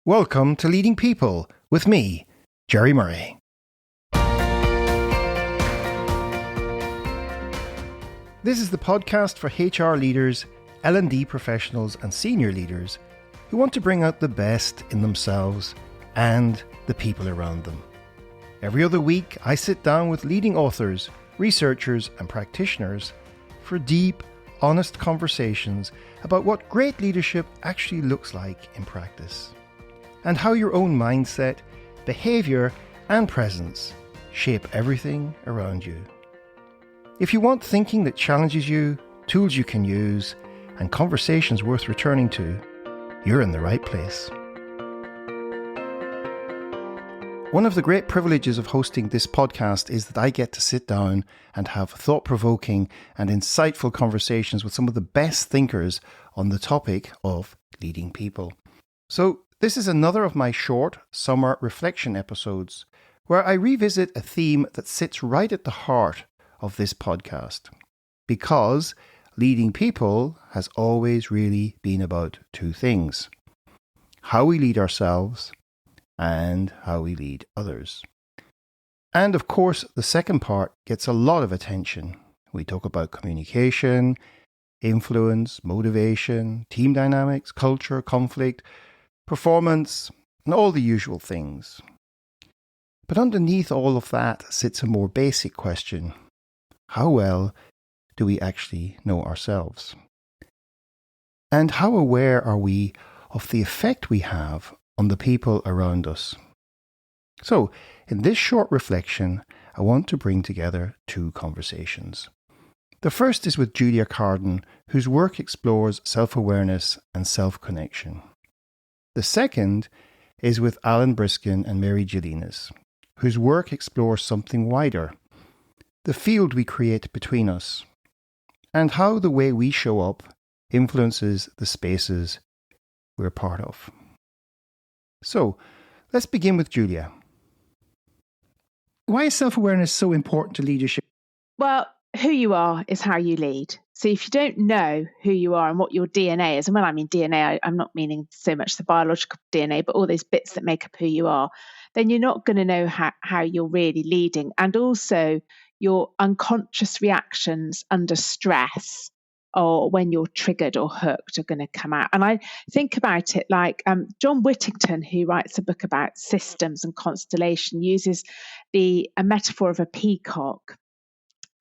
Welcome to Leading People with me, Gerry Murray. This is the podcast for HR leaders, L&D professionals and senior leaders who want to bring out the best in themselves and the people around them. Every other week, I sit down with leading authors, researchers and practitioners for deep, honest conversations about what great leadership actually looks like in practice, and how your own mindset, behaviour and presence shape everything around you. If you want thinking that challenges you, tools you can use, and conversations worth returning to, you're in the right place. One of the great privileges of hosting this podcast is that I get to sit down and have thought-provoking and insightful conversations with some of the best thinkers on the topic of leading people. So, this is another of my short summer reflection episodes where I revisit a theme that sits right at the heart of this podcast. Because leading people has always really been about two things: how we lead ourselves and how we lead others. And of course, the second part gets a lot of attention. We talk about communication, influence, motivation, team dynamics, culture, conflict, performance, and all the usual things. But underneath all of that sits a more basic question: how well do we actually know ourselves? And how aware are we of the effect we have on the people around us? So, in this short reflection, I want to bring together two conversations. The first is with Julia Carden, whose work explores self-awareness and self-connection. The second is with Briskin and Mary Gelinas, whose work explores something wider: the field we create between us, and how the way we show up influences the spaces we're part of. So, let's begin with Julia. Why is self-awareness so important to leadership? Well, who you are is how you lead. So if you don't know who you are and what your DNA is, and when I mean DNA, I'm not meaning so much the biological DNA, but all those bits that make up who you are, then you're not going to know how you're really leading. And also your unconscious reactions under stress or when you're triggered or hooked are going to come out. And I think about it like John Whittington, who writes a book about systems and constellation, uses a metaphor of a peacock.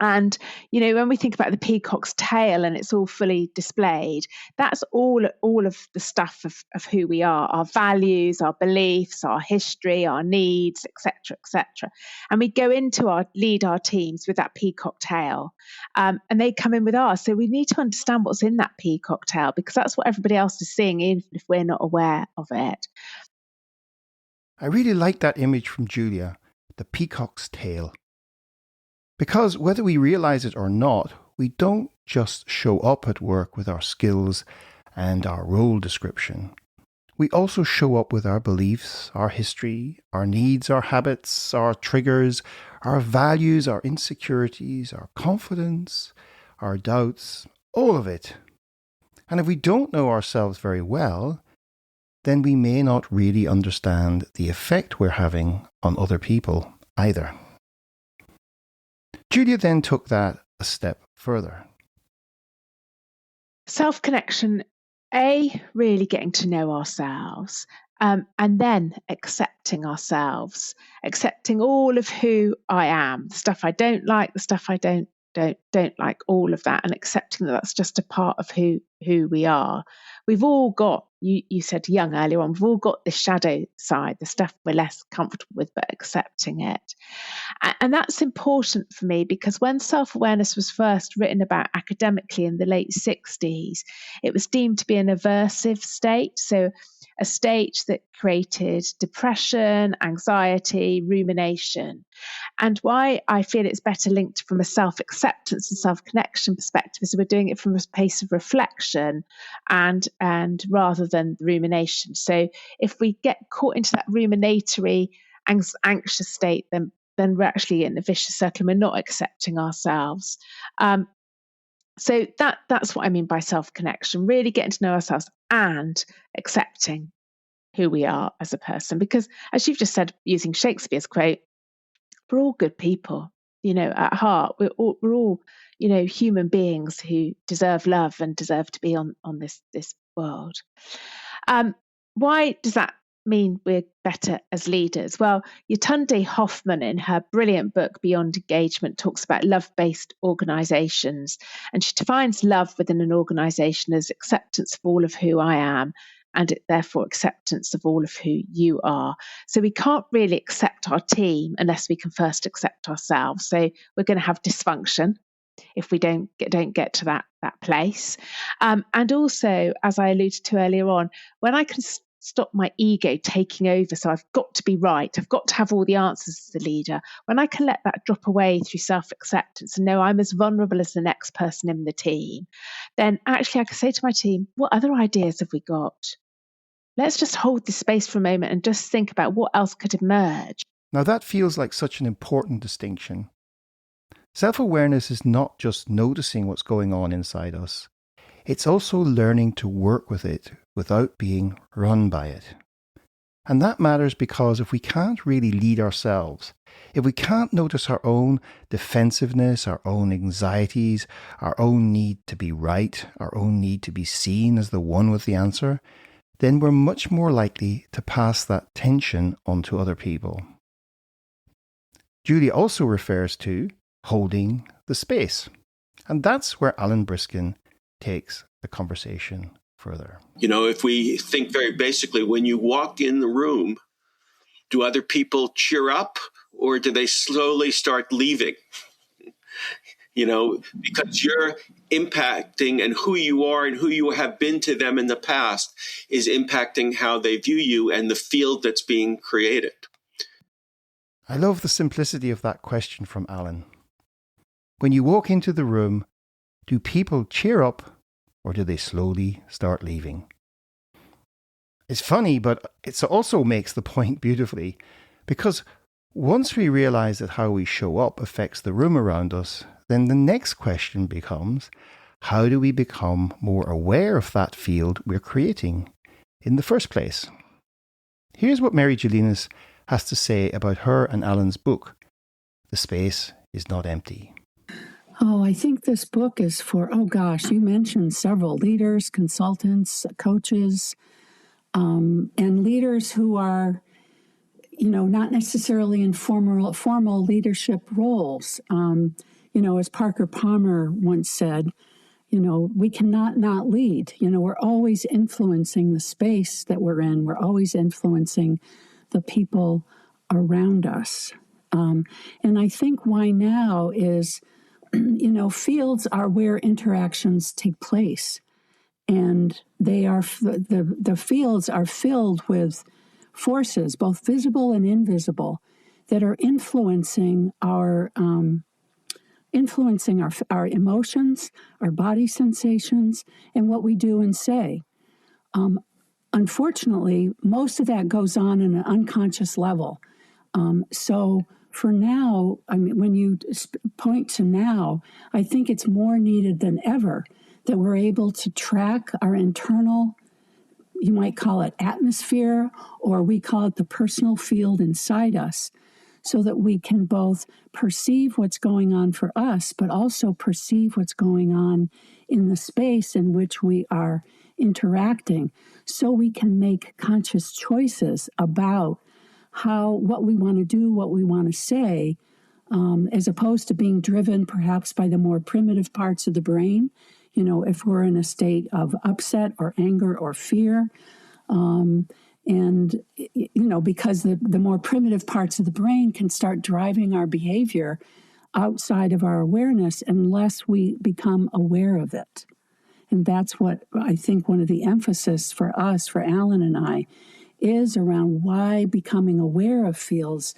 And, when we think about the peacock's tail and it's all fully displayed, that's all of the stuff of who we are: our values, our beliefs, our history, our needs, etc., etc. And we go into lead our teams with that peacock tail, and they come in with ours. So we need to understand what's in that peacock tail, because that's what everybody else is seeing, even if we're not aware of it. I really like that image from Julia, the peacock's tail. Because whether we realize it or not, we don't just show up at work with our skills and our role description. We also show up with our beliefs, our history, our needs, our habits, our triggers, our values, our insecurities, our confidence, our doubts, all of it. And if we don't know ourselves very well, then we may not really understand the effect we're having on other people either. Julia then took that a step further. Self-connection, really getting to know ourselves, and then accepting ourselves, accepting all of who I am, the stuff I don't like, the stuff I don't like, all of that, and accepting that that's just a part of who we are. We've all got, you said young earlier on, we've all got this shadow side, the stuff we're less comfortable with, but accepting it. And that's important for me, because when self-awareness was first written about academically in the late 60s, it was deemed to be an aversive state. So a state that created depression, anxiety, rumination. And why I feel it's better linked from a self-acceptance and self-connection perspective is we're doing it from a place of reflection and rather than rumination. So if we get caught into that ruminatory, anxious state, then we're actually in a vicious circle and we're not accepting ourselves. So that's what I mean by self-connection, really getting to know ourselves and accepting. who we are as a person. Because as you've just said, using Shakespeare's quote, we're all good people, at heart. We're all human beings who deserve love and deserve to be on this world. Why does that mean we're better as leaders? Well, Yetunde Hoffman, in her brilliant book Beyond Engagement, talks about love-based organisations, and she defines love within an organisation as acceptance of all of who I am, and therefore acceptance of all of who you are. So we can't really accept our team unless we can first accept ourselves. So we're going to have dysfunction if we don't get to that place. And also, as I alluded to earlier on, when I can stop my ego taking over, so I've got to be right, I've got to have all the answers as a leader, when I can let that drop away through self-acceptance and know I'm as vulnerable as the next person in the team, then actually I can say to my team, what other ideas have we got? Let's just hold this space for a moment and just think about what else could emerge. Now that feels like such an important distinction. Self-awareness is not just noticing what's going on inside us. It's also learning to work with it without being run by it. And that matters because if we can't really lead ourselves, if we can't notice our own defensiveness, our own anxieties, our own need to be right, our own need to be seen as the one with the answer, then we're much more likely to pass that tension on to other people. Julia also refers to holding the space. And that's where Alan Briskin takes the conversation further. If we think very basically, when you walk in the room, do other people cheer up or do they slowly start leaving? Because you're impacting, and who you are and who you have been to them in the past is impacting how they view you and the field that's being created. I love the simplicity of that question from Alan. When you walk into the room, do people cheer up or do they slowly start leaving? It's funny, but it also makes the point beautifully, because once we realize that how we show up affects the room around us, then the next question becomes, how do we become more aware of that field we're creating in the first place? Here's what Mary Gelinas has to say about her and Alan's book, The Space is Not Empty. Oh, I think this book is for, you mentioned several leaders, consultants, coaches, and leaders who are, not necessarily in formal leadership roles. As Parker Palmer once said, we cannot not lead. We're always influencing the space that we're in. We're always influencing the people around us. And I think why now is, fields are where interactions take place. And they are the fields are filled with forces, both visible and invisible, that are influencing our emotions, our body sensations, and what we do and say. Unfortunately, most of that goes on an unconscious level. So for now, when you point to now, I think it's more needed than ever that we're able to track our internal, you might call it atmosphere, or we call it the personal field inside us, so that we can both perceive what's going on for us, but also perceive what's going on in the space in which we are interacting, so we can make conscious choices about what we want to do, what we want to say, as opposed to being driven perhaps by the more primitive parts of the brain. If we're in a state of upset or anger or fear, because the more primitive parts of the brain can start driving our behavior outside of our awareness unless we become aware of it. And that's what I think one of the emphasis for us, for Alan and I, is around why becoming aware of fields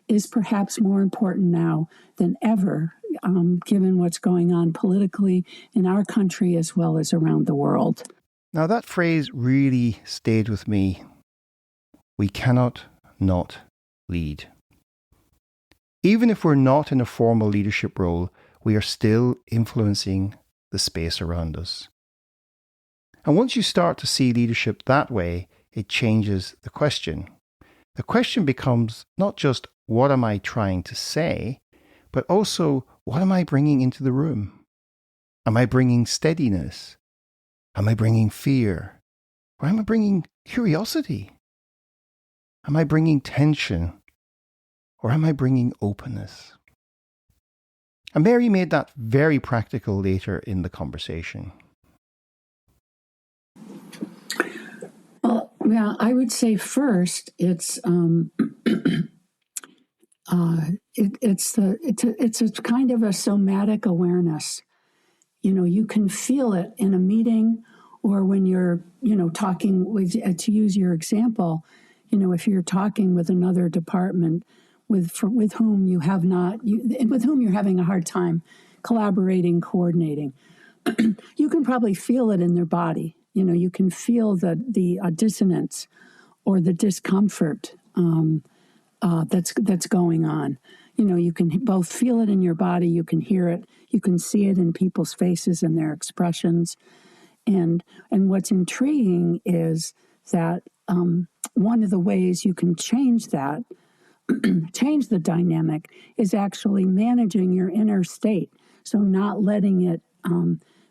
is perhaps more important now than ever, given what's going on politically in our country as well as around the world. Now that phrase really stayed with me. We cannot not lead. Even if we're not in a formal leadership role, we are still influencing the space around us. And once you start to see leadership that way, it changes the question. The question becomes not just what am I trying to say, but also what am I bringing into the room? Am I bringing steadiness? Am I bringing fear? Or am I bringing curiosity? Am I bringing tension? Or am I bringing openness? And Mary made that very practical later in the conversation. Well, yeah, I would say first it's it's a kind of a somatic awareness. You can feel it in a meeting, or when you're talking with, to use your example, if you're talking with another department with whom you're having a hard time collaborating, coordinating, you can probably feel it in their body. You can feel the dissonance or the discomfort that's going on. You can both feel it in your body, you can hear it, you can see it in people's faces and their expressions. And what's intriguing is that one of the ways you can change that, change the dynamic, is actually managing your inner state. So not letting it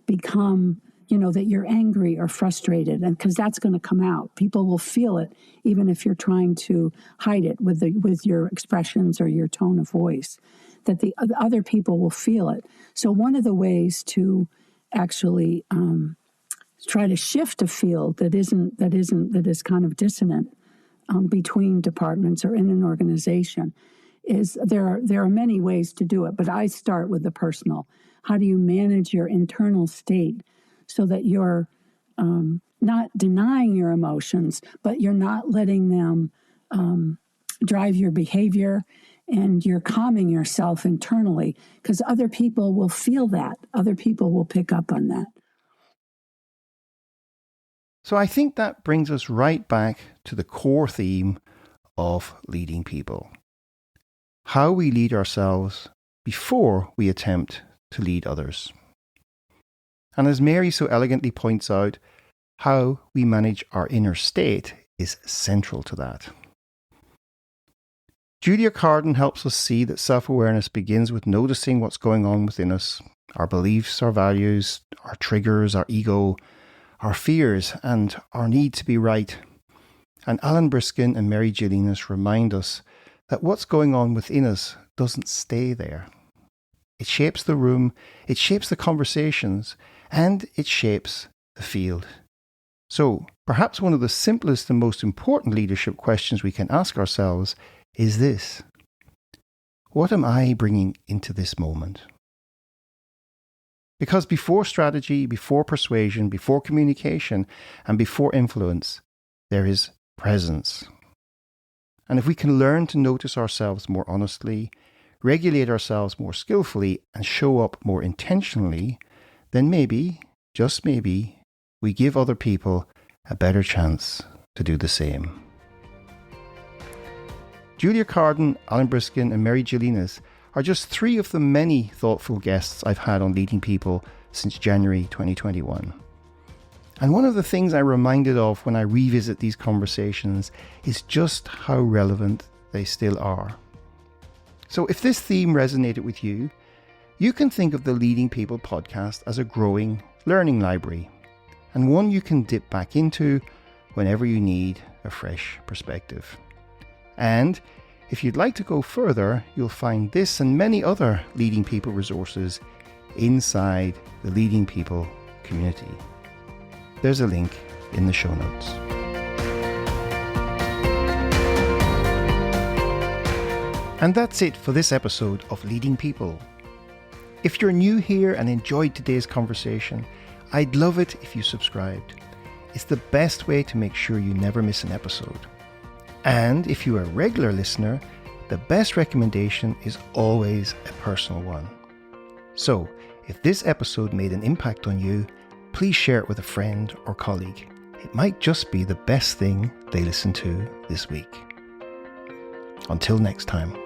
become, that you're angry or frustrated, and because that's going to come out. People will feel it, even if you're trying to hide it with your expressions or your tone of voice, that the other people will feel it. So one of the ways to actually try to shift a field that is kind of dissonant between departments or in an organization is there are many ways to do it, but I start with the personal. How do you manage your internal state so that you're not denying your emotions, but you're not letting them drive your behavior, and you're calming yourself internally, because other people will feel that. Other people will pick up on that. So I think that brings us right back to the core theme of leading people. How we lead ourselves before we attempt to lead others. And as Mary so elegantly points out, how we manage our inner state is central to that. Julia Carden helps us see that self-awareness begins with noticing what's going on within us, our beliefs, our values, our triggers, our ego, our fears, and our need to be right. And Briskin and Mary Gelinas remind us that what's going on within us doesn't stay there. It shapes the room, it shapes the conversations, and it shapes the field. So, perhaps one of the simplest and most important leadership questions we can ask ourselves is this: what am I bringing into this moment? Because before strategy, before persuasion, before communication, and before influence, there is presence. And if we can learn to notice ourselves more honestly, regulate ourselves more skillfully, and show up more intentionally, then maybe, just maybe, we give other people a better chance to do the same. Julia Carden, Briskin and Mary Gelinas are just three of the many thoughtful guests I've had on Leading People since January 2021. And one of the things I'm reminded of when I revisit these conversations is just how relevant they still are. So if this theme resonated with you, you can think of the Leading People podcast as a growing learning library, and one you can dip back into whenever you need a fresh perspective. And if you'd like to go further, you'll find this and many other Leading People resources inside the Leading People community. There's a link in the show notes. And that's it for this episode of Leading People. If you're new here and enjoyed today's conversation, I'd love it if you subscribed. It's the best way to make sure you never miss an episode. And if you're a regular listener, the best recommendation is always a personal one. So, if this episode made an impact on you, please share it with a friend or colleague. It might just be the best thing they listen to this week. Until next time.